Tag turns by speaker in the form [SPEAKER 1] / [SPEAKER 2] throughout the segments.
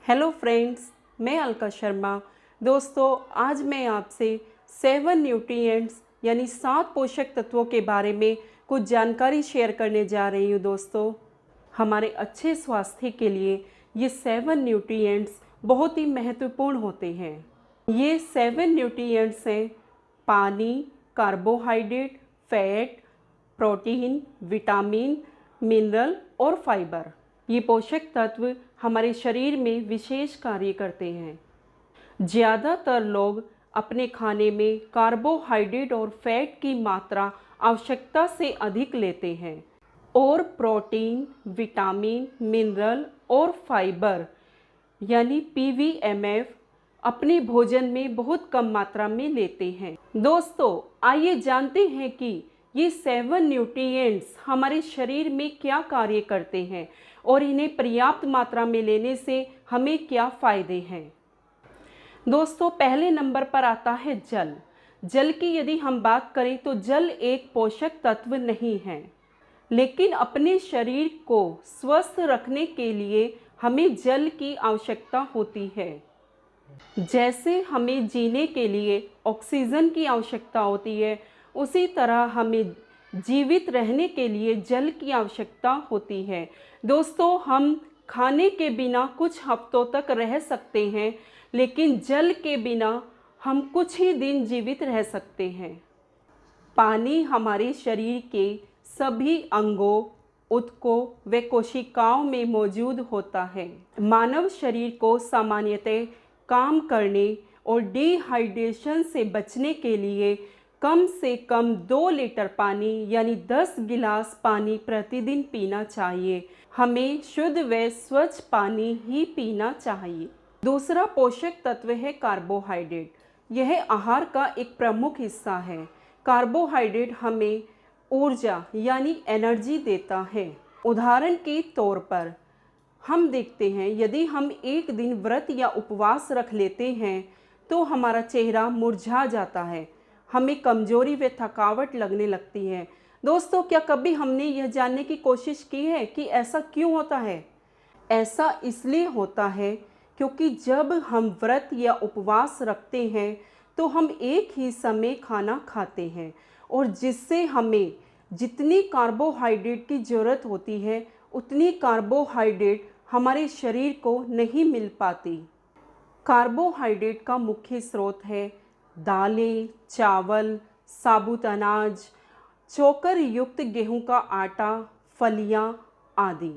[SPEAKER 1] Hello friends, मैं अलका शर्मा। दोस्तों, आज मैं आपसे 7 न्यूट्रिएंट्स यानी 7 पोषक तत्वों के बारे में कुछ जानकारी शेयर करने जा रही हूँ। दोस्तों, हमारे अच्छे स्वास्थ्य के लिए ये 7 न्यूट्रिएंट्स बहुत ही महत्वपूर्ण होते हैं। ये 7 न्यूट्रिएंट्स हैं पानी, carbohydrate, fat, protein, vitamin, mineral और फाइबर। ये पोषक तत्व हमारे शरीर में विशेष कार्य करते हैं। ज़्यादातर लोग अपने खाने में कार्बोहाइड्रेट और फैट की मात्रा आवश्यकता से अधिक लेते हैं और प्रोटीन, विटामिन, मिनरल और फाइबर यानी पीवीएमएफ अपने भोजन में बहुत कम मात्रा में लेते हैं। दोस्तों, आइए जानते हैं कि ये 7 न्यूट्रिएंट्स हमारे शरीर में क्या कार्य करते हैं और इन्हें पर्याप्त मात्रा में लेने से हमें क्या फ़ायदे हैं। दोस्तों, पहले नंबर पर आता है जल। जल की यदि हम बात करें तो जल एक पोषक तत्व नहीं है, लेकिन अपने शरीर को स्वस्थ रखने के लिए हमें जल की आवश्यकता होती है। जैसे हमें जीने के लिए ऑक्सीजन की आवश्यकता होती है, उसी तरह हमें जीवित रहने के लिए जल की आवश्यकता होती है। दोस्तों, हम खाने के बिना कुछ हफ्तों तक रह सकते हैं, लेकिन जल के बिना हम कुछ ही दिन जीवित रह सकते हैं। पानी हमारे शरीर के सभी अंगों, ऊतकों व कोशिकाओं में मौजूद होता है। मानव शरीर को सामान्यतः काम करने और डिहाइड्रेशन से बचने के लिए कम से कम 2 लीटर पानी यानी 10 गिलास पानी प्रतिदिन पीना चाहिए। हमें शुद्ध व स्वच्छ पानी ही पीना चाहिए। दूसरा पोषक तत्व है कार्बोहाइड्रेट। यह आहार का एक प्रमुख हिस्सा है। कार्बोहाइड्रेट हमें ऊर्जा यानी एनर्जी देता है। उदाहरण के तौर पर हम देखते हैं, यदि हम एक दिन व्रत या उपवास रख लेते हैं तो हमारा चेहरा मुरझा जाता है, हमें कमजोरी व थकावट लगने लगती है। दोस्तों, क्या कभी हमने यह जानने की कोशिश की है कि ऐसा क्यों होता है? ऐसा इसलिए होता है क्योंकि जब हम व्रत या उपवास रखते हैं तो हम एक ही समय खाना खाते हैं और जिससे हमें जितनी कार्बोहाइड्रेट की ज़रूरत होती है उतनी कार्बोहाइड्रेट हमारे शरीर को नहीं मिल पाती। कार्बोहाइड्रेट का मुख्य स्रोत है दालें, चावल, साबुत अनाज, चोकर युक्त गेहूं का आटा, फलियां आदि।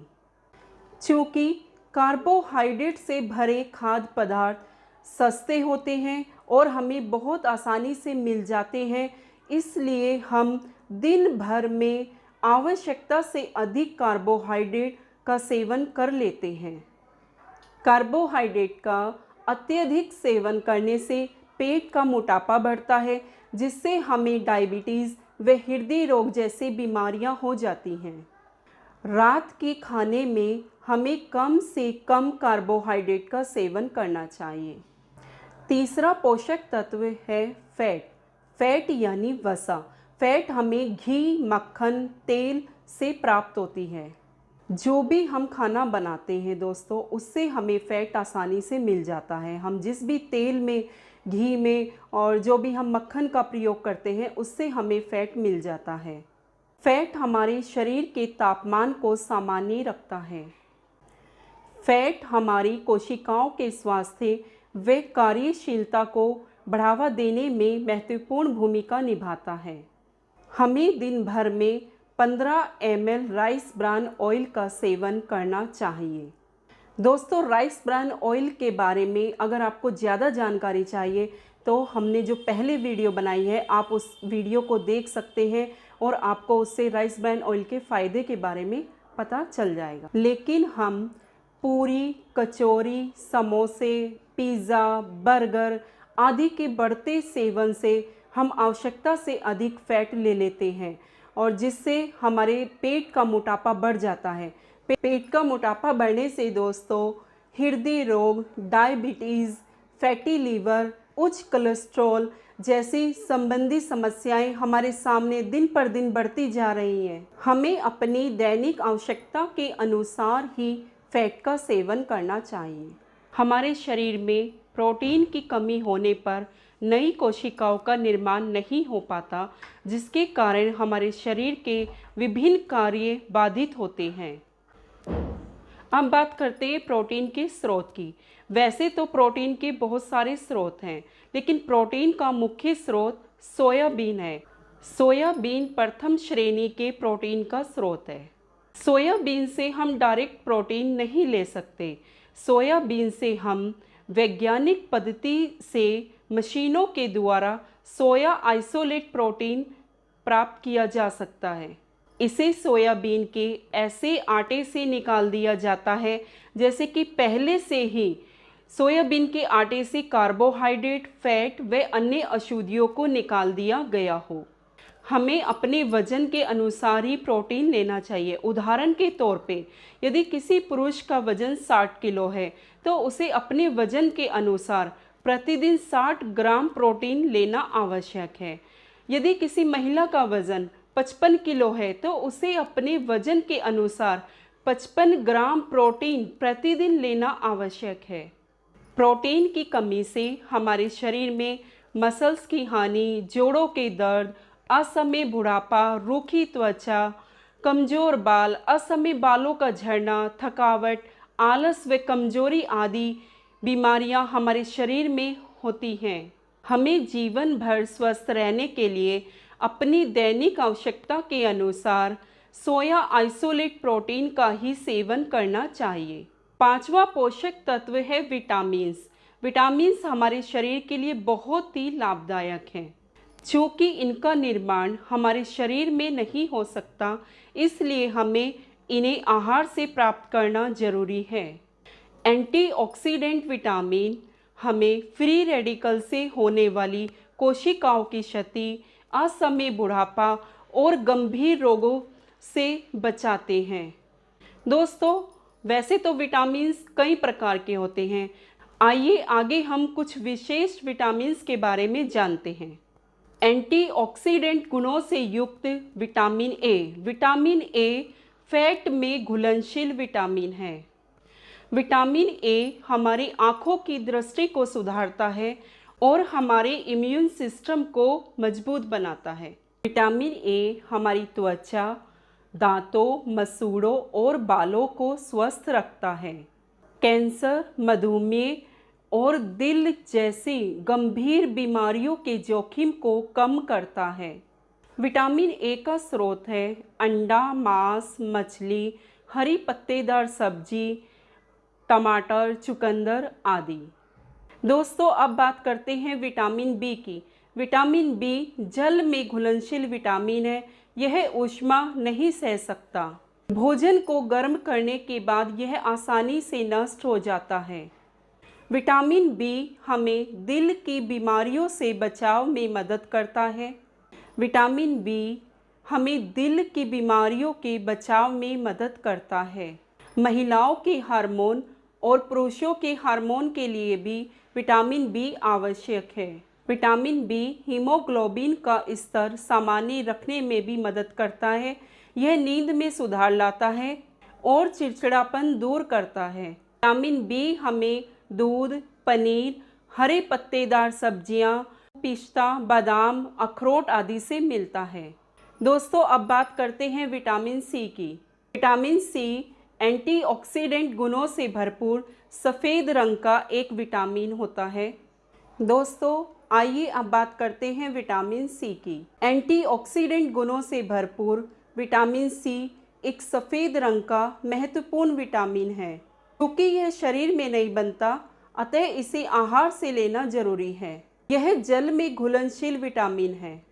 [SPEAKER 1] चूँकि कार्बोहाइड्रेट से भरे खाद्य पदार्थ सस्ते होते हैं और हमें बहुत आसानी से मिल जाते हैं, इसलिए हम दिन भर में आवश्यकता से अधिक कार्बोहाइड्रेट का सेवन कर लेते हैं। कार्बोहाइड्रेट का अत्यधिक सेवन करने से पेट का मोटापा बढ़ता है, जिससे हमें डायबिटीज़ व हृदय रोग जैसी बीमारियां हो जाती हैं। रात के खाने में हमें कम से कम कार्बोहाइड्रेट का सेवन करना चाहिए। तीसरा पोषक तत्व है फैट। फैट यानी वसा। फैट हमें घी, मक्खन, तेल से प्राप्त होती है। जो भी हम खाना बनाते हैं दोस्तों, उससे हमें फ़ैट आसानी से मिल जाता है। हम जिस भी तेल में, घी में और जो भी हम मक्खन का प्रयोग करते हैं, उससे हमें फ़ैट मिल जाता है। फ़ैट हमारे शरीर के तापमान को सामान्य रखता है। फ़ैट हमारी कोशिकाओं के स्वास्थ्य व कार्यशीलता को बढ़ावा देने में महत्वपूर्ण भूमिका निभाता है। हमें दिन भर में 15 ml राइस ब्रान ऑयल का सेवन करना चाहिए। दोस्तों, राइस ब्रान ऑयल के बारे में अगर आपको ज़्यादा जानकारी चाहिए तो हमने जो पहले वीडियो बनाई है, आप उस वीडियो को देख सकते हैं और आपको उससे राइस ब्रान ऑयल के फ़ायदे के बारे में पता चल जाएगा। लेकिन हम पूरी, कचौरी, समोसे, पिज़्ज़ा, बर्गर आदि के बढ़ते सेवन से हम आवश्यकता से अधिक फ़ैट ले लेते हैं और जिससे हमारे पेट का मोटापा बढ़ जाता है। पेट का मोटापा बढ़ने से दोस्तों हृदय रोग, डायबिटीज़, फैटी लीवर, उच्च कोलेस्ट्रॉल जैसी संबंधी समस्याएं हमारे सामने दिन पर दिन बढ़ती जा रही हैं। हमें अपनी दैनिक आवश्यकता के अनुसार ही फैट का सेवन करना चाहिए। हमारे शरीर में प्रोटीन की कमी होने पर नई कोशिकाओं का निर्माण नहीं हो पाता, जिसके कारण हमारे शरीर के विभिन्न कार्य बाधित होते हैं। अब बात करते हैं प्रोटीन के स्रोत की। वैसे तो प्रोटीन के बहुत सारे स्रोत हैं, लेकिन प्रोटीन का मुख्य स्रोत सोयाबीन है। सोयाबीन प्रथम श्रेणी के प्रोटीन का स्रोत है। सोयाबीन से हम डायरेक्ट प्रोटीन नहीं ले सकते। सोयाबीन से हम वैज्ञानिक पद्धति से मशीनों के द्वारा सोया आइसोलेट प्रोटीन प्राप्त किया जा सकता है। इसे सोयाबीन के ऐसे आटे से निकाल दिया जाता है जैसे कि पहले से ही सोयाबीन के आटे से कार्बोहाइड्रेट, फैट व अन्य अशुद्धियों को निकाल दिया गया हो। हमें अपने वजन के अनुसार ही प्रोटीन लेना चाहिए। उदाहरण के तौर पे यदि किसी पुरुष का वजन 60 किलो है तो उसे अपने वजन के अनुसार प्रतिदिन 60 ग्राम प्रोटीन लेना आवश्यक है। यदि किसी महिला का वजन 55 किलो है तो उसे अपने वजन के अनुसार 55 ग्राम प्रोटीन प्रतिदिन लेना आवश्यक है। प्रोटीन की कमी से हमारे शरीर में मसल्स की हानि, जोड़ों के दर्द, असमय बुढ़ापा, रूखी त्वचा, कमजोर बाल, असमय बालों का झड़ना, थकावट, आलस व कमजोरी आदि बीमारियां हमारे शरीर में होती हैं। हमें जीवन भर स्वस्थ रहने के लिए अपनी दैनिक आवश्यकता के अनुसार सोया आइसोलेट प्रोटीन का ही सेवन करना चाहिए। पांचवा पोषक तत्व है विटामिन्स। विटामिन्स हमारे शरीर के लिए बहुत ही लाभदायक हैं। चूँकि इनका निर्माण हमारे शरीर में नहीं हो सकता, इसलिए हमें इन्हें आहार से प्राप्त करना जरूरी है। एंटीऑक्सीडेंट विटामिन हमें फ्री रेडिकल से होने वाली कोशिकाओं की क्षति, असमय बुढ़ापा और गंभीर रोगों से बचाते हैं। दोस्तों, वैसे तो विटामिन्स कई प्रकार के होते हैं। आइए आगे हम कुछ विशेष विटामिन्स के बारे में जानते हैं। एंटीऑक्सीडेंट गुणों से युक्त vitamin A. Vitamin A fat में घुलनशील विटामिन है। विटामिन ए हमारी आँखों की दृष्टि को सुधारता है और हमारे इम्यून सिस्टम को मजबूत बनाता है। विटामिन ए हमारी त्वचा, दांतों, मसूड़ों और बालों को स्वस्थ रखता है। कैंसर, मधुमेह और दिल जैसी गंभीर बीमारियों के जोखिम को कम करता है। विटामिन ए का स्रोत है अंडा, मांस, मछली, हरी पत्तेदार सब्जी, टमाटर, चुकंदर आदि। दोस्तों, अब बात करते हैं विटामिन बी की। विटामिन बी जल में घुलनशील विटामिन है। यह ऊष्मा नहीं सह सकता। भोजन को गर्म करने के बाद यह आसानी से नष्ट हो जाता है। विटामिन बी हमें दिल की बीमारियों से बचाव में मदद करता है। विटामिन बी हमें दिल की बीमारियों के बचाव में मदद करता है। महिलाओं के हार्मोन और पुरुषों के हार्मोन के लिए भी विटामिन बी आवश्यक है। विटामिन बी हीमोग्लोबिन का स्तर सामान्य रखने में भी मदद करता है। यह नींद में सुधार लाता है और चिड़चिड़ापन दूर करता है। विटामिन बी हमें दूध, पनीर, हरे पत्तेदार सब्जियां, पिस्ता, बादाम, अखरोट आदि से मिलता है। दोस्तों, अब बात करते हैं विटामिन सी की। विटामिन सी एंटीऑक्सीडेंट गुणों से भरपूर सफ़ेद रंग का एक विटामिन होता है। दोस्तों, आइए अब बात करते हैं विटामिन सी की। एंटीऑक्सीडेंट गुणों से भरपूर विटामिन सी एक सफ़ेद रंग का महत्वपूर्ण विटामिन है। क्योंकि यह शरीर में नहीं बनता, अतः इसे आहार से लेना जरूरी है। यह जल में घुलनशील विटामिन है।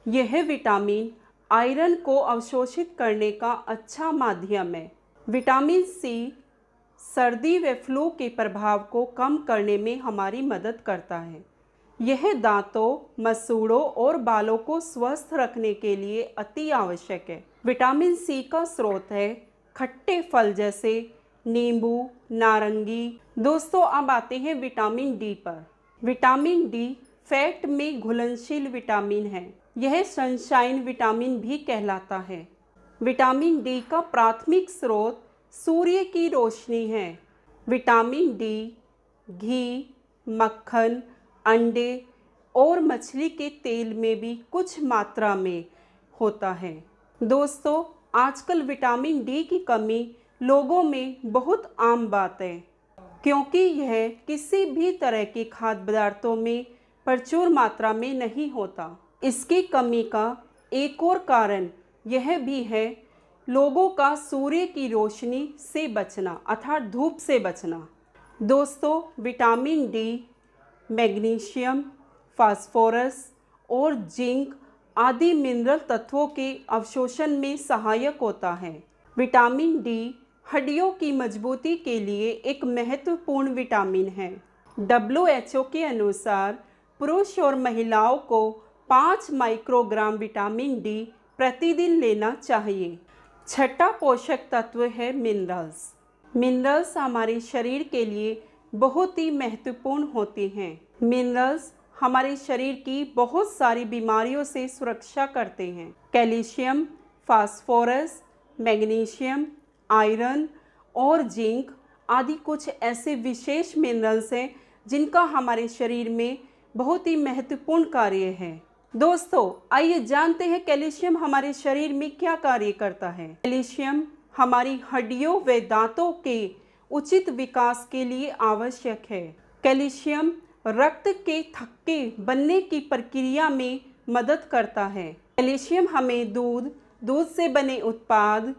[SPEAKER 1] यह विटामिन आयरन को अवशोषित करने का अच्छा माध्यम है। विटामिन सी सर्दी व फ्लू के प्रभाव को कम करने में हमारी मदद करता है। यह दांतों, मसूड़ों और बालों को स्वस्थ रखने के लिए अति आवश्यक है। विटामिन सी का स्रोत है खट्टे फल जैसे नींबू, नारंगी। दोस्तों, अब आते हैं विटामिन डी पर। विटामिन डी फैट में घुलनशील विटामिन है। यह सनशाइन विटामिन भी कहलाता है। विटामिन डी का प्राथमिक स्रोत सूर्य की रोशनी है। विटामिन डी घी, मक्खन, अंडे और मछली के तेल में भी कुछ मात्रा में होता है। दोस्तों, आजकल विटामिन डी की कमी लोगों में बहुत आम बात है, क्योंकि यह किसी भी तरह के खाद्य पदार्थों में प्रचुर मात्रा में नहीं होता। इसकी कमी का एक और कारण यह भी है लोगों का सूर्य की रोशनी से बचना अर्थात धूप से बचना। दोस्तों, विटामिन डी, मैग्नीशियम, फास्फोरस और जिंक आदि मिनरल तत्वों के अवशोषण में सहायक होता है। विटामिन डी हड्डियों की मजबूती के लिए एक महत्वपूर्ण विटामिन है। WHO के अनुसार पुरुष और महिलाओं को 5 माइक्रोग्राम विटामिन डी प्रतिदिन लेना चाहिए। छठा पोषक तत्व है मिनरल्स। मिनरल्स हमारे शरीर के लिए बहुत ही महत्वपूर्ण होते हैं। मिनरल्स हमारे शरीर की बहुत सारी बीमारियों से सुरक्षा करते हैं। कैल्शियम, फास्फोरस, मैग्नीशियम, आयरन और जिंक आदि कुछ ऐसे विशेष मिनरल्स हैं जिनका हमारे शरीर में बहुत ही महत्वपूर्ण कार्य है। दोस्तों, आइए जानते हैं कैल्शियम हमारे शरीर में क्या कार्य करता है। कैल्शियम हमारी हड्डियों व दांतों के उचित विकास के लिए आवश्यक है। कैल्शियम रक्त के थक्के बनने की प्रक्रिया में मदद करता है। कैल्शियम हमें दूध से बने उत्पाद,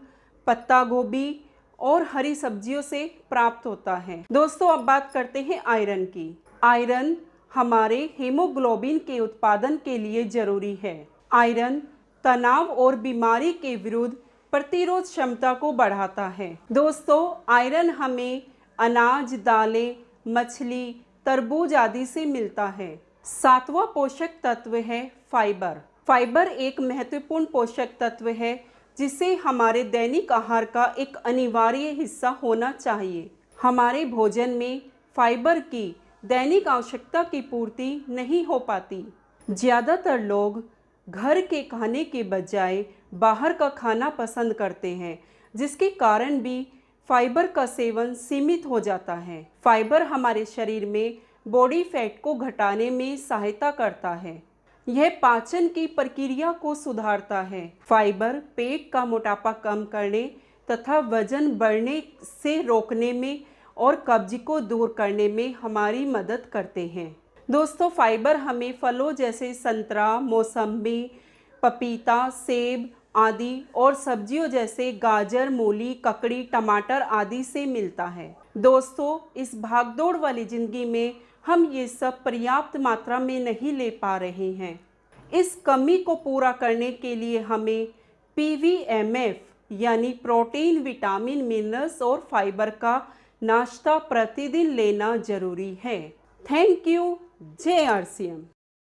[SPEAKER 1] पत्ता गोभी और हरी सब्जियों से प्राप्त होता है। दोस्तों, अब बात करते हैं आयरन की। आयरन हमारे हीमोग्लोबिन के उत्पादन के लिए जरूरी है। आयरन तनाव और बीमारी के विरुद्ध प्रतिरोध क्षमता को बढ़ाता है। दोस्तों, आयरन हमें अनाज, दालें, मछली, तरबूज आदि से मिलता है। सातवां पोषक तत्व है फाइबर। फाइबर एक महत्वपूर्ण पोषक तत्व है जिसे हमारे दैनिक आहार का एक अनिवार्य हिस्सा होना चाहिए। हमारे भोजन में फाइबर की दैनिक आवश्यकता की पूर्ति नहीं हो पाती। ज़्यादातर लोग घर के खाने के बजाय बाहर का खाना पसंद करते हैं, जिसके कारण भी फाइबर का सेवन सीमित हो जाता है। फाइबर हमारे शरीर में बॉडी फैट को घटाने में सहायता करता है। यह पाचन की प्रक्रिया को सुधारता है। फाइबर पेट का मोटापा कम करने तथा वजन बढ़ने से रोकने में और कब्ज को दूर करने में हमारी मदद करते हैं। दोस्तों, फाइबर हमें फलों जैसे संतरा, मौसम्बी, पपीता, सेब आदि और सब्जियों जैसे गाजर, मूली, ककड़ी, टमाटर आदि से मिलता है। दोस्तों, इस भागदौड़ वाली जिंदगी में हम ये सब पर्याप्त मात्रा में नहीं ले पा रहे हैं। इस कमी को पूरा करने के लिए हमें PVMF यानी प्रोटीन, विटामिन, मिनरल्स और फाइबर का नाश्ता प्रतिदिन लेना जरूरी है। Thank you. जय RCM।